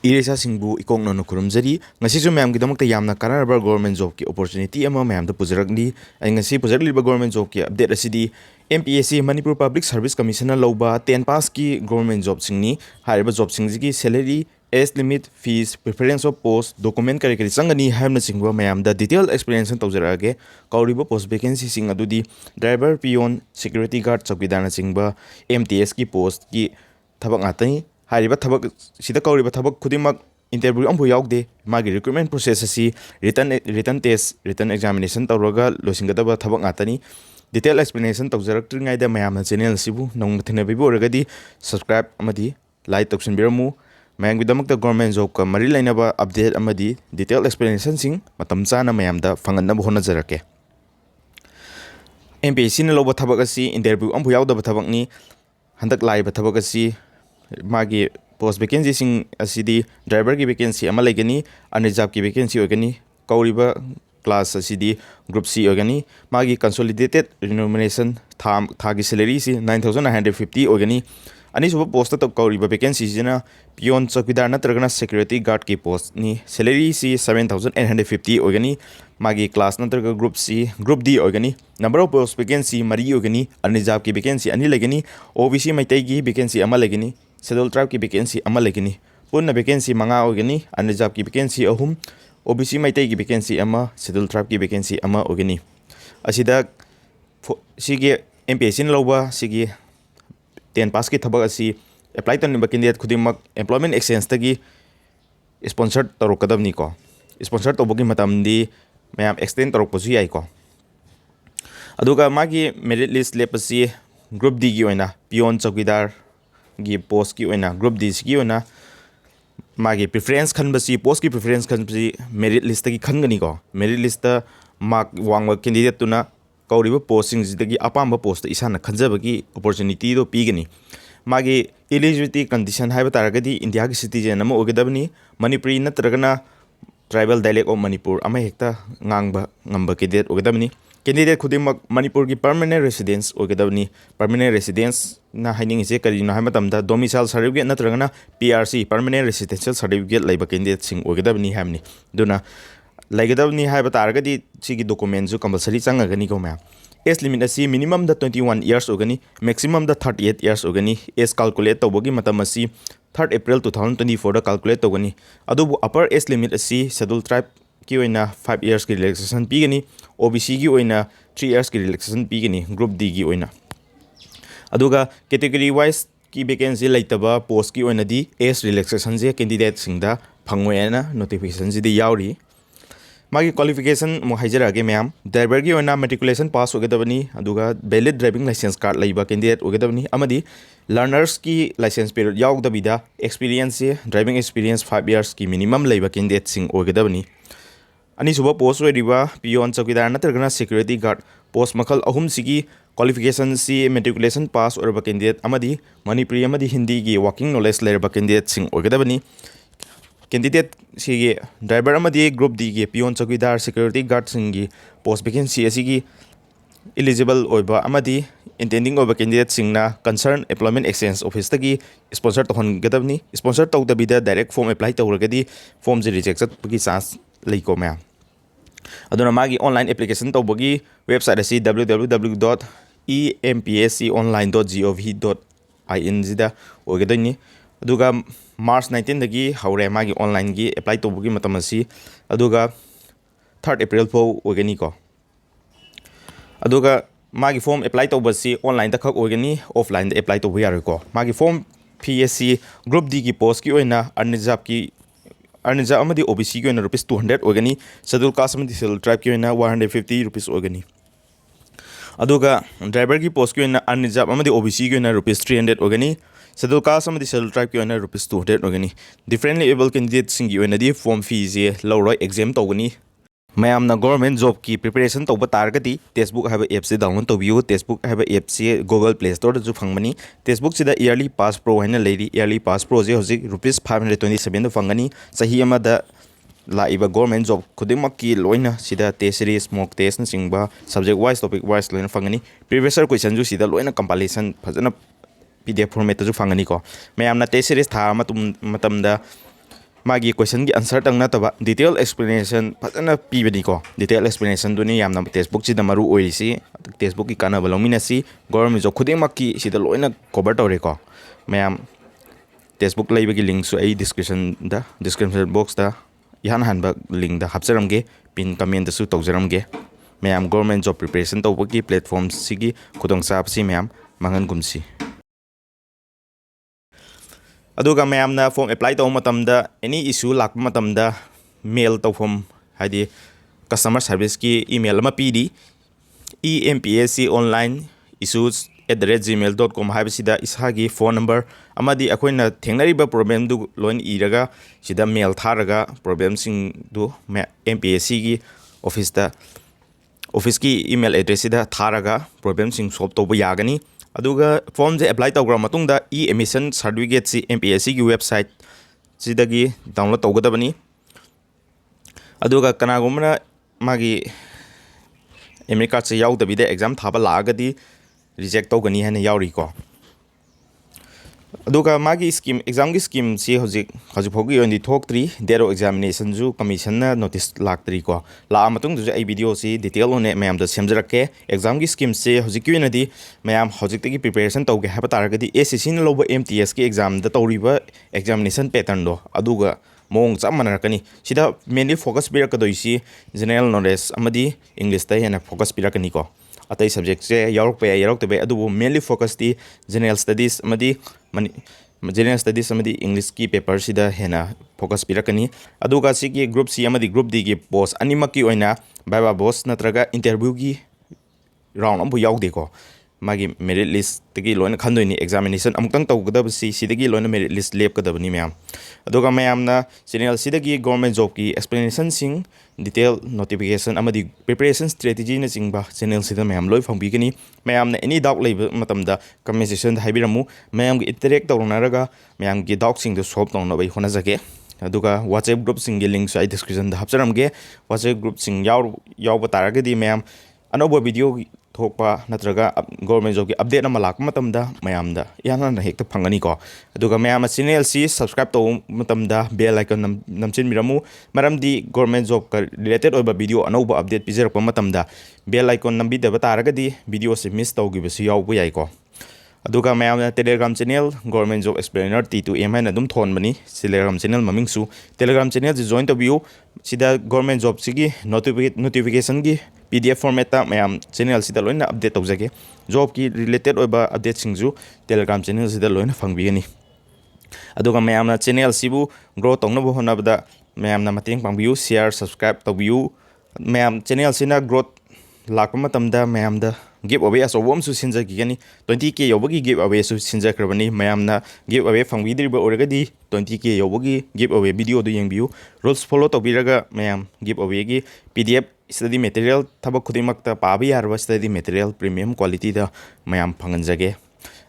Iresa Singbu ikong no kurumjari ngasi ju ma'am gidamok ta yamna kanaraba government job ki opportunity ama ma'am da pujarakni ai ngasi pujarliba government job ki update asidi MPSC Manipur Public Service Commissioner loba 10 pass ki government job singni hariba job singji salary age limit fees preference of post document kare kare changani hamna singwa ma'am da detailed explanation tawjarage kauriba post vacancy sing adudi driver peon security guard chowkidar na singba MTS ki post ki thabak ngatani hariba thabak sida kauriba thabak khudimak interview ambu yaugde magi recruitment process asi written test written examination tawraga losingadaba thabak ngatani detail explanation tawjaraktriŋai da mayamna channel sibu nong thinabibu oragadi subscribe amadi like tawsinbiramu mayam gidamakta government job ka mari lainaba update amadi detail explanation sing matam chana mayamda fanganna honajarake MPSC na loba thabak asi interview ambu yaudaba thabak ni handak laiba thabak asi magi post vacancy sing asidi driver ki vacancy ama legani unreserved ki vacancy ogani kauriba class asidi group C ogani magi consolidated remuneration thagi salary si 9950 ogani ani suba post ta kauriba vacancy jina peon chowkidar natragana security guard ki post ni salary si 7850 ogani magi class natraga group C group D ogani number of post vacancy mari ogani unreserved ki vacancy ani legani OBC maitai ki vacancy ama legani scheduled tribe ki vacancy ama legani punna vacancy manga ogani unreserved ki vacancy ahum OBC maitai ki vacancy ama scheduled tribe ki vacancy ama ogani asida sigi MPSC na loba sigi 10 pass ki thabak asi apply taniba candidate khudimak employment exchange tagi sponsored tarokadabni ko sponsor tobogi matamdi mayam extend tarokpasu yai ko aduga magi merit list lepasi group D gi oina peon chowkidar gi post ki oina group D ki oina magi preference khanbasi post ki preference khanbasi merit list ki khangani ko merit list ta mark wangwa candidate tuna kauriba posting jidagi apamba post isana khanjabagi opportunity do pigani magi eligibility condition haiba taragadi india ki citizen ama ogedabni manipuri natragana tribal dialect of manipur ama hekta ngangba ngamba candidate ogedabni candidate khudimak manipur ki permanent residence ogedabni permanent residence na haining ise kari na hamatamda domicile certificate natragana PRC permanent residential certificate laiba candidate sing ogedabni hamni duna laigedabni haiba taragadi sigi document ju compulsory changagani ko ma age limit asi minimum da 21 years ogani maximum da 38 years ogani age calculate tawbogi matam asi 3rd April 2024 da calculate tawgani adubu upper age limit asi scheduled tribe ki oina 5 years ki relaxation pigani OBC ki oina 3 years ki relaxation pigani group D ki oina aduga category wise ki vacancy laitaba post ki oina di age relaxation je candidate singda phangwena notification ji di yauri magi qualification mo haijarage ma'am driver gi oina matriculation pass ogedabani aduga valid driving license card laiba candidate ogedabani amadi learners ki license period yaugdabida experience driving experience 5 years ki minimum laiba candidate sing ogedabani ani suba post oiriba peon chowkidar natragana security guard post makal ahum sigi qualification si matriculation pass orba candidate amadi manipuri amadi hindi gi working knowledge laiba candidate sing ogedabani candidate sigi driver amadi group D gi peon chowkidar security guard singi post vacancy asigi eligible oiba amadi intending oiba candidate singna concern employment exchange office tagi sponsor tohon gadabni sponsor tawdabida direct form apply tawragadi form je reject chatpagi chance leiko ma aduna magi online application tawbagi website asi www.empsconline.gov.in jida ogadani aduga March 19 dagi haure magi online gi apply tawbagi matam asi aduga 3rd April fo ogani ko aduga magi form apply tawbasi online da khak ogani offline da apply tawbu yar ko magi form PSC group D ki post ki oina unreserved amadi OBC ki oina rupees 200 ogani scheduled caste amadi scheduled tribe ki oina 150 rupees ogani aduga driver ki post ki oina unreserved amadi OBC ki oina rupees 300 ogani scheduled caste amadi scheduled tribe ki oina rupees 200 ogani differently able candidates singi oina di form fees je lawroi exam tawgani mayamna government job ki preparation tawba targadi TESTBOOK haba app se download tawbiu TESTBOOK haba app se Google Play Store da ju phangmani TESTBOOK sida yearly pass pro haina leiri yearly pass pro je hojik rupees 527 da phangani sahi amada laiba government job khudimak ki loina sida test series mock test na singba subject wise topic wise loina phangani previous year question ju sida loina compilation phajana PDF format ju phangani ko mayamna test series tha matamda मागी question की answer तंग नतबा detail explanation फजना पीबनी को detail explanation दुनी यामना textbook सिदा मरु ओइसी textbook की काना बलमिनसी government job खुदे मक्की सिदा लोइना कवर तौरे को मैम टेक्स्टबुक लेबगी लिंक सु आई डिस्क्रिप्शन बॉक्स दा यान हनबा लिंक दा हापजरमगे पिन कमेंट दसु तौजरमगे मैम गवर्नमेंट जॉब प्रिपरेशन तौबगी प्लेटफॉर्म सिगी खुदोंग साबसी मैम मंगन गुमसी अदुगा मैमना फॉर्म अप्लाई तौ मतमदा एनी इशू लाक मतमदा मेल तौफम हाइदि कस्टमर सर्विस की ईमेल अमा पीदी MPSC online issues@gmail.com हाइबसिदा इसागी फोन नंबर अमादि अखोइना थेंगनरिबा प्रॉब्लम दु लोइन इरगा सिदा मेल थारगा प्रॉब्लम सिंग दु MPSC की ऑफिस की ईमेल एड्रेस सिदा थारगा प्रॉब्लम सिंग सॉल्व तौबा यागनी अदुगा फॉर्म से अप्लाई तौग्रा मतुंगदा एडमिशन सर्टिफिकेट सी MPSC की वेबसाइट सिदगी डाउनलोड तौगदबनी अदुगा कनागुमना मागी एमरी कार्ड से याउदबिदे एग्जाम थाबा लागदी रिजेक्ट तौगनी है याउरीको अदुगा मागी स्कीम एग्जाम की स्कीम से हजिक फोगी ओनदी थोक्ट्री डेट ऑफ एग्जामिनेशन जु कमीशन ना नोटिस लाक्ट्री को ला मतुंग जु आई वीडियो से डिटेल ओने मैम द सेमजरके एग्जाम की स्कीम से हजिक की ओनदी मैम हजिक तगी प्रिपरेशन तौगे हैब तारगदी SSC न लोबो MTS की एग्जाम द तौरीबा एग्जामिनेशन पैटर्न दो अदुगा मोंग चप मनरकनी सिदा मेनली फोकस पिरकदोइसी जनरल नॉलेज अमदी इंग्लिश ता हेना फोकस पिरकनी को अतई सब्जेक्ट से यारक यारक अदुबो मेनली फोकस दी जनरल स्टडीज अमदी जनरल स्टडीज अमदी इंग्लिश की पेपर सिदा हेना फोकस पिरकनी अदुगा सिगी ग्रुप सी अमदी ग्रुप डी की पोस्ट अनिमकी ओइना बाइबा बोस नत्रगा इंटरव्यू की राउंड अमबो याउदेको मागी मेरिट लिस्ट तगी लोइन खंदोइनी एग्जामिनेशन अमुक्तंग तौगदबसी सिदगी लोइन मेरिट लिस्ट लेपकदबनी मैम अदुगा मैमना चैनल सिदगी गवर्नमेंट जॉब की एक्सप्लेनेशन सिंग डिटेल नोटिफिकेशन अमदी प्रिपरेशन स्ट्रेटेजी न चिंगबा चैनल सिदा मैम लोइ फंगबिगनी मैमना एनी डाउट लेब मतमदा कमेंट सेक्शन दा हाइबिरमु मैम की इंटरेक्ट तौरनारगा मैम की डाउट सिंग दो सॉल्व तौनबई होनाजगे अदुगा WhatsApp ग्रुप सिंग की लिंक आई डिस्क्रिप्शन दा हापजरमगे WhatsApp ग्रुप सिंग याव तारगदी मैम अनौब वीडियो थोपा नत्रगा गवर्नमेंट जॉब की अपडेट अमा लाक मतमदा मयामदा याना हेक्ता फंगनी को अदुगा मयाम चैनल सी सब्सक्राइब तौ मतमदा बेल आइकन नमचिन मिरमु मरमदी गवर्नमेंट जॉब का रिलेटेड ओबा वीडियो अनौबा अपडेट पिजरप मतमदा बेल आइकन नंबीदबा तारगदी वीडियो से मिस तौगिबसु यावबो याइको अदुगा मयामना Telegram channel government job explainer T2M है अदुम थोनबनी टेलीग्राम चैनल ममिंगसु टेलीग्राम चैनल से जॉइन तबियो सिदा गवर्नमेंट जॉब सिगी नोटिफिकेशन की PDF फॉर्मेट मैम चैनल सिदा लोइना अपडेट तौजगे जॉब की रिलेटेड ओबा अपडेट सिंगजु टेलीग्राम चैनल सिदा लोइना फंगबिगनी अदुगा मैमना चैनल सिबु ग्रो तौनबो होनबदा मैमना मतेंग पांगबियु शेयर सब्सक्राइब तौबियु मैम चैनल सिना ग्रोथ लाक मतमदा मैमदा गिव अवे असोबम सु सिनजगिगनी 20K योबगी गिव अवे सु सिनजक्रबनी मैमना गिव अवे फंगबिद्रिबा ओरगदी 20K योबगी गिव अवे वीडियो दु यंगबियु रूल्स फॉलो तौबिरगा मैम गिव अवे की PDF स्टडी मटेरियल थबक खुदिमक्ता पाबा यारबा स्टडी मटेरियल प्रीमियम क्वालिटी दा मैम फंगनजगे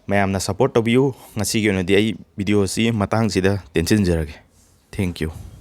मैमना सपोर्ट तौबियु ngasi gi ओनदी आई वीडियो सी मतंग सिदा टेंशन जरगे थैंक यू